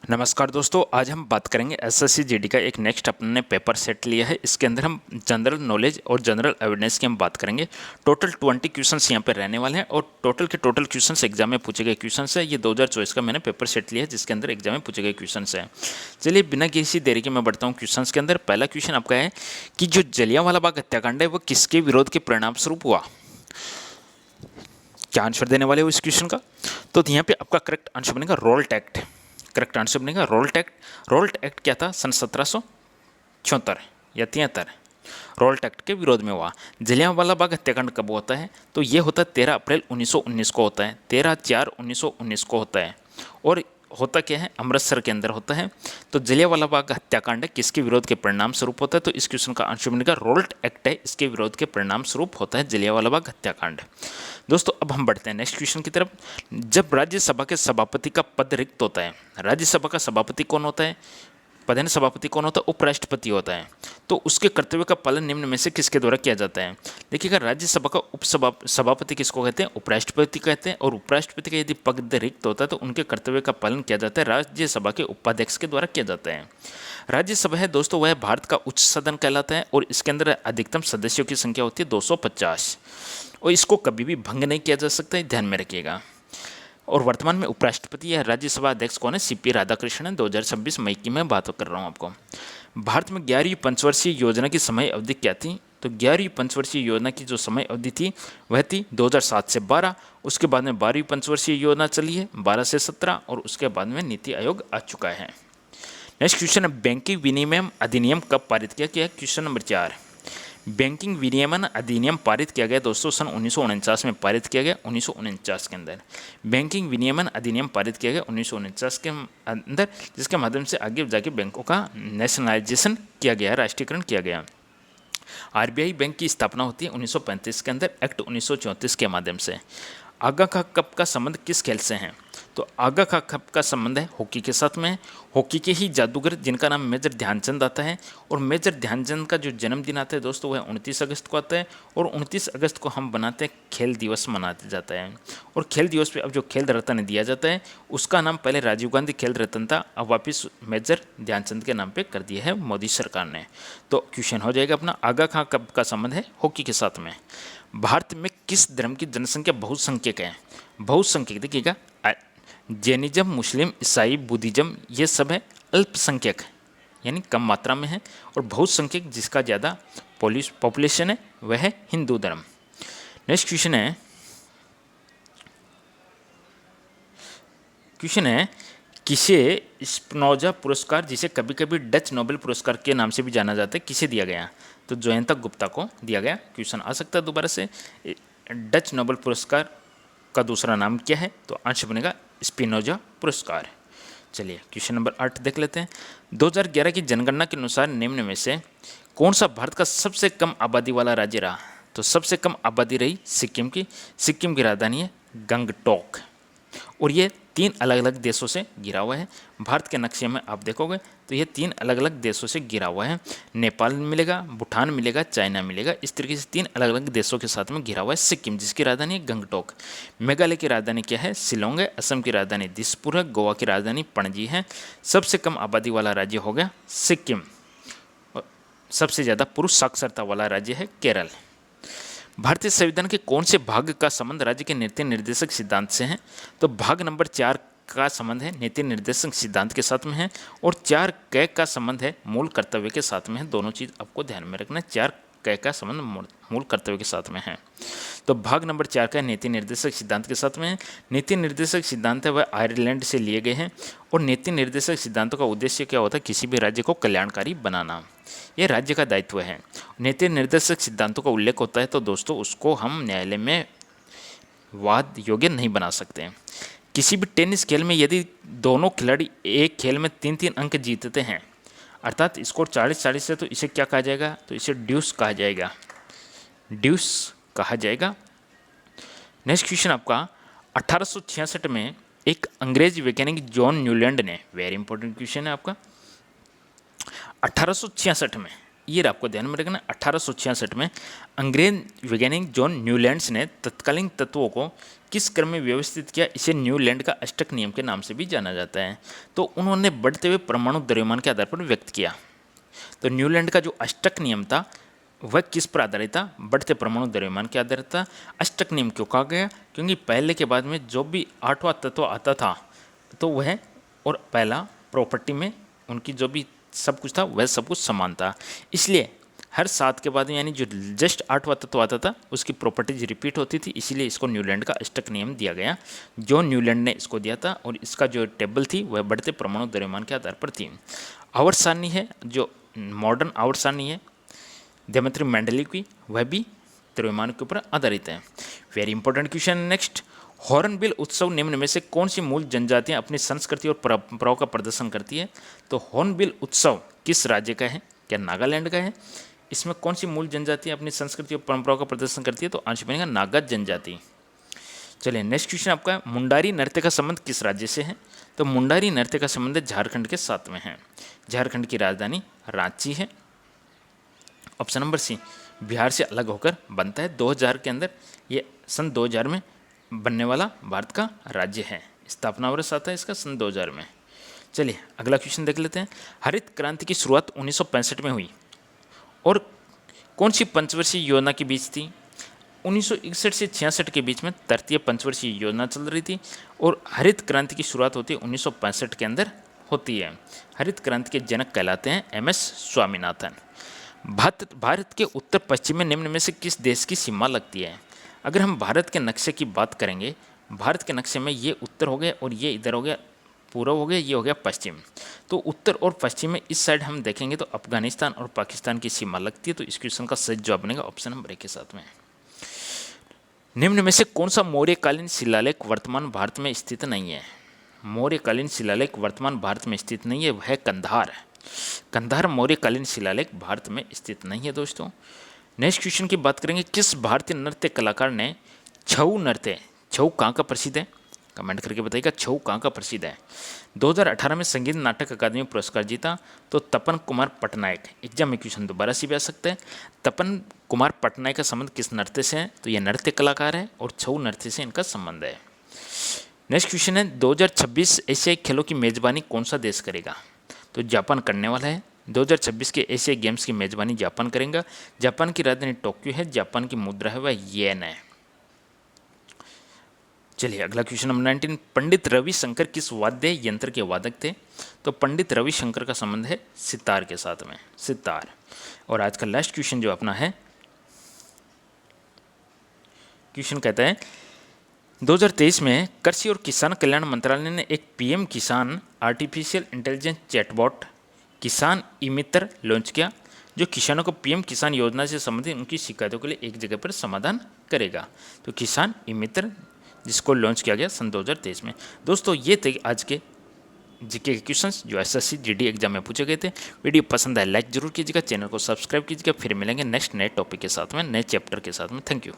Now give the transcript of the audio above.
नमस्कार दोस्तों, आज हम बात करेंगे एसएससी जीडी का एक नेक्स्ट अपने पेपर सेट लिया है। इसके अंदर हम जनरल नॉलेज और जनरल अवेयरनेस की हम बात करेंगे। टोटल 20 क्वेश्चंस यहाँ पर रहने वाले हैं और टोटल के टोटल क्वेश्चंस एग्जाम में पूछे गए क्वेश्चंस है। ये 2024 का मैंने पेपर सेट लिया है जिसके अंदर एग्जाम में पूछे गए क्वेश्चंस है। चलिए बिना किसी देरी के मैं बढ़ता हूँ क्वेश्चंस के अंदर। पहला क्वेश्चन आपका है कि जो जलियांवाला बाग हत्याकांड है वह किसके विरोध के परिणाम स्वरूप हुआ। क्या आंसर देने वाले हो इस क्वेश्चन का? तो यहाँ पे आपका करेक्ट आंसर बनेगा रोल्ट एक्ट। करेक्ट आंसर बनेगा रोल्ट एक्ट। रोल्ट एक्ट क्या था? सन 1776 या 73 रोल्ट एक्ट के विरोध में हुआ। जलियांवाला बाग हत्याकांड कब होता है? तो ये होता है 13 अप्रैल 1919 को होता है। 13/4/1919 को होता है। और होता क्या है? अमृतसर के अंदर होता है। तो जलियांवाला बाग हत्याकांड किसके विरोध के परिणाम स्वरूप होता है? तो इस क्वेश्चन का आंसर बनेगा रोल्ट एक्ट है, इसके विरोध के परिणाम स्वरूप होता है जलियांवाला बाग हत्याकांड। दोस्तों अब हम बढ़ते हैं नेक्स्ट क्वेश्चन की तरफ। जब राज्यसभा के सभापति का पद रिक्त होता है, राज्यसभा का सभापति कौन होता है? प्रधान सभापति कौन होता है? उपराष्ट्रपति होता है। तो उसके कर्तव्य का पालन निम्न में से किसके द्वारा किया जाता है? देखिएगा, राज्यसभा का सभापति किसको कहते हैं? उपराष्ट्रपति कहते हैं। और उपराष्ट्रपति का यदि पद रिक्त होता है तो उनके कर्तव्य का पालन किया जाता है राज्यसभा के उपाध्यक्ष के द्वारा किया जाता है। राज्यसभा है दोस्तों, वह भारत का उच्च सदन कहलाता है और इसके अंदर अधिकतम सदस्यों की संख्या होती है 250 और इसको कभी भी भंग नहीं किया जा सकता है, ध्यान में रखिएगा। और वर्तमान में उपराष्ट्रपति या राज्यसभा अध्यक्ष कौन है? सीपी राधाकृष्णन। 2026 मई की मैं बात कर रहा हूँ आपको। भारत में 11वीं पंचवर्षीय योजना की समय अवधि क्या थी? तो 11वीं पंचवर्षीय योजना की जो समय अवधि थी वह थी 2007 से 12। उसके बाद में 12वीं पंचवर्षीय योजना चली है 12 से 17 और उसके बाद में नीति आयोग आ चुका है। नेक्स्ट क्वेश्चन है, बैंकिंग विनियमन अधिनियम कब पारित किया गया? Question number 4। बैंकिंग विनियमन अधिनियम पारित किया गया दोस्तों सन 1949 में पारित किया गया। 1949 के अंदर बैंकिंग विनियमन अधिनियम पारित किया गया 1949 के अंदर, जिसके माध्यम से आगे जाके बैंकों का नेशनलाइजेशन किया गया, राष्ट्रीयकरण किया गया। आरबीआई बैंक की स्थापना होती है 1935 के अंदर एक्ट 1934 के माध्यम से। आगा का कप का संबंध किस खेल से है? तो आगा का कप का संबंध है हॉकी के साथ में। हॉकी के ही जादूगर जिनका नाम मेजर ध्यानचंद आता है और मेजर ध्यानचंद का जो जन्मदिन आता है दोस्तों वह 29 अगस्त को आता है और 29 अगस्त को हम बनाते हैं खेल दिवस मनाते जाता है। और खेल दिवस पे अब जो खेल रत्न दिया जाता है उसका नाम पहले राजीव गांधी खेल रत्न था, अब वापिस मेजर ध्यानचंद के नाम पे कर दिया है मोदी सरकार ने। तो क्वेश्चन हो जाएगा अपना, आगा का कप का संबंध है हॉकी के साथ में। भारत में किस धर्म की जनसंख्या बहुसंख्यक है? बहुसंख्यक देखिएगा, जैनिज्म, मुस्लिम, ईसाई, बुद्धिज्म ये सब है अल्पसंख्यक यानी कम मात्रा में है। और बहुसंख्यक जिसका ज़्यादा पॉपुलेशन है वह है हिंदू धर्म। नेक्स्ट क्वेश्चन है किसे स्पिनोजा पुरस्कार, जिसे कभी कभी डच नोबेल पुरस्कार के नाम से भी जाना जाता है, किसे दिया गया? तो जयंता गुप्ता को दिया गया। क्वेश्चन आ सकता है दोबारा से, डच नोबेल पुरस्कार का दूसरा नाम क्या है? तो आंसर बनेगा स्पिनोजा पुरस्कार। चलिए क्वेश्चन नंबर 8 देख लेते हैं। 2011 की जनगणना के अनुसार निम्न में से कौन सा भारत का सबसे कम आबादी वाला राज्य रहा? तो सबसे कम आबादी रही सिक्किम की। सिक्किम की राजधानी है गंगटोक और ये 3 अलग अलग देशों से घिरा हुआ है। भारत के नक्शे में आप देखोगे तो ये 3 अलग अलग देशों से घिरा हुआ है। नेपाल मिलेगा, भूटान मिलेगा, चाइना मिलेगा। इस तरीके से 3 अलग अलग देशों के साथ में घिरा हुआ है सिक्किम, जिसकी राजधानी है गंगटोक। मेघालय की राजधानी क्या है? शिलोंग है। असम की राजधानी दिसपुर है। गोवा की राजधानी पणजी है। सबसे कम आबादी वाला राज्य हो गया सिक्किम। सबसे ज़्यादा पुरुष साक्षरता वाला राज्य है केरल। भारतीय संविधान के कौन से भाग का संबंध राज्य के नीति निर्देशक सिद्धांत से है? तो भाग नंबर 4 का संबंध है नीति निर्देशक सिद्धांत के साथ में है और 4 क का संबंध है मूल कर्तव्य के साथ में है। दोनों चीज़ आपको ध्यान में रखना है। 4 क का संबंध मूल कर्तव्य के साथ में है। तो भाग नंबर 4 का नीति निर्देशक सिद्धांत के साथ में है। नीति निर्देशक सिद्धांत है वह आयरलैंड से लिए गए हैं और नीति निर्देशक सिद्धांतों का उद्देश्य क्या होता है? किसी भी राज्य को कल्याणकारी बनाना, यह राज्य का दायित्व है। नीति निर्देशक सिद्धांतों का उल्लेख होता है तो दोस्तों उसको हम न्यायालय में वाद योग्य नहीं बना सकते। किसी भी टेनिस खेल में यदि दोनों खिलाड़ी एक खेल में 3-3 अंक जीतते हैं अर्थात स्कोर 40-40 है तो इसे क्या कहा जाएगा? तो इसे ड्यूस कहा जाएगा। ड्यूस कहा जाएगा। नेक्स्ट क्वेश्चन आपका 1866 में एक अंग्रेज वैज्ञानिक जॉन न्यूलैंड ने, वेरी इंपॉर्टेंट क्वेश्चन है आपका, 1866 में ईयर आपको ध्यान में रखना, 1866 में अंग्रेज वैज्ञानिक जॉन न्यूलैंड्स ने तत्कालीन तत्वों को किस क्रम में व्यवस्थित किया, इसे न्यूलैंड का अष्टक नियम के नाम से भी जाना जाता है। तो उन्होंने बढ़ते हुए परमाणु द्रव्यमान के आधार पर व्यक्त किया। तो न्यूलैंड का जो अष्टक नियम था वह किस पर आधारित था, बढ़ते परमाणु द्रव्यमान के आधारित था। अष्टक नियम क्यों कहा गया, क्योंकि पहले के बाद में जो भी आठवां तत्व आता था तो वह और पहला प्रॉपर्टी में उनकी जो भी सब कुछ था वह सब कुछ समान था, इसलिए हर 7 के बाद यानी जो जस्ट 8वां तत्व आता था उसकी प्रॉपर्टीज रिपीट होती थी, इसीलिए इसको न्यूलैंड का अष्टक नियम दिया गया। जो न्यूलैंड ने इसको दिया था और इसका जो टेबल थी वह बढ़ते परमाणु द्रव्यमान के आधार पर थी। आवर्त सारणी है, जो मॉडर्न आवर्त सारणी है दिमित्री मेंडलीव की, वह भी द्रव्यमान के ऊपर आधारित है। Very important question next, hornbill उत्सव निम्न में से कौन सी मूल जनजातियां अपनी संस्कृति और परंपराओं का प्रदर्शन करती है। तो हॉर्नबिल उत्सव किस राज्य का है, क्या नागालैंड का है। इसमें कौन सी मूल जनजातियां अपनी संस्कृति और परंपराओं का प्रदर्शन करती है, तो आंसर बनेगा नागा जनजाति। चलिए नेक्स्ट क्वेश्चन आपका है, मुंडारी नृत्य का संबंध किस राज्य से है। तो मुंडारी नृत्य का संबंध झारखंड के साथ में है। झारखंड की राजधानी रांची है। ऑप्शन नंबर सी, बिहार से अलग होकर बनता है। 2000 के अंदर ये सन 2000 में बनने वाला भारत का राज्य है। स्थापना वर्ष आता है इसका सन 2000 में। चलिए अगला क्वेश्चन देख लेते हैं, हरित क्रांति की शुरुआत 1965 में हुई और कौन सी पंचवर्षीय योजना के बीच थी। 1961 से 66 के बीच में तृतीय पंचवर्षीय योजना चल रही थी और हरित क्रांति की शुरुआत होती है 1965 के अंदर होती है। हरित क्रांति के जनक कहलाते हैं एम एस स्वामीनाथन। भारत के उत्तर पश्चिम में निम्न में से किस देश की सीमा लगती है। अगर हम भारत के नक्शे की बात करेंगे, भारत के नक्शे में ये उत्तर हो गया और ये इधर हो गया पूर्व हो गया, ये हो गया पश्चिम। तो उत्तर और पश्चिम में इस साइड हम देखेंगे तो अफगानिस्तान और पाकिस्तान की सीमा लगती है। तो इस क्वेश्चन का सही जवाब बनेगा ऑप्शन नंबर 1 के साथ में। निम्न में से कौन सा मौर्यकालीन शिलालेख वर्तमान भारत में स्थित नहीं है। मौर्यकालीन शिलालेख वर्तमान भारत में स्थित नहीं है, वह कंधार है। कंधार मौर्यकालीन शिलालेख भारत में स्थित नहीं है दोस्तों। नेक्स्ट क्वेश्चन की बात करेंगे, किस भारतीय नृत्य कलाकार ने छऊ नृत्य, छऊ कहाँ का प्रसिद्ध है, कमेंट करके बताइएगा छऊ कहाँ का प्रसिद्ध है। 2018 में संगीत नाटक अकादमी पुरस्कार जीता। तो तपन कुमार पटनायक, एग्जाम में क्वेश्चन दोबारा से भी आ सकता है। तपन कुमार पटनायक का संबंध किस नृत्य से है, तो यह नृत्य कलाकार है और छऊ नृत्य से इनका संबंध है। नेक्स्ट क्वेश्चन है, 2026 एशियाई खेलों की मेजबानी कौन सा देश करेगा। तो जापान करने वाला है। 2026 के एशियाई गेम्स की मेजबानी जापान करेगा। जापान की राजधानी टोक्यो है। जापान की मुद्रा है वह येन है। चलिए अगला क्वेश्चन नंबर 19, पंडित रविशंकर किस वाद्य यंत्र के वादक थे। तो पंडित रविशंकर का संबंध है सितार के साथ में, सितार। और आज का लास्ट क्वेश्चन जो अपना है, क्वेश्चन कहता है 2023 में कृषि और किसान कल्याण मंत्रालय ने एक पीएम किसान आर्टिफिशियल इंटेलिजेंस चैटबॉट किसान ई मित्र लॉन्च किया, जो किसानों को पीएम किसान योजना से संबंधित उनकी शिकायतों के लिए एक जगह पर समाधान करेगा। तो किसान ई मित्र जिसको लॉन्च किया गया सन 2023 में। दोस्तों ये थे आज के जीके के क्वेश्चंस जो एसएससी जीडी एग्जाम में पूछे गए थे। वीडियो पसंद आए लाइक जरूर कीजिएगा, चैनल को सब्सक्राइब कीजिएगा। फिर मिलेंगे नेक्स्ट नए टॉपिक के साथ में, नए चैप्टर के साथ में। Thank you.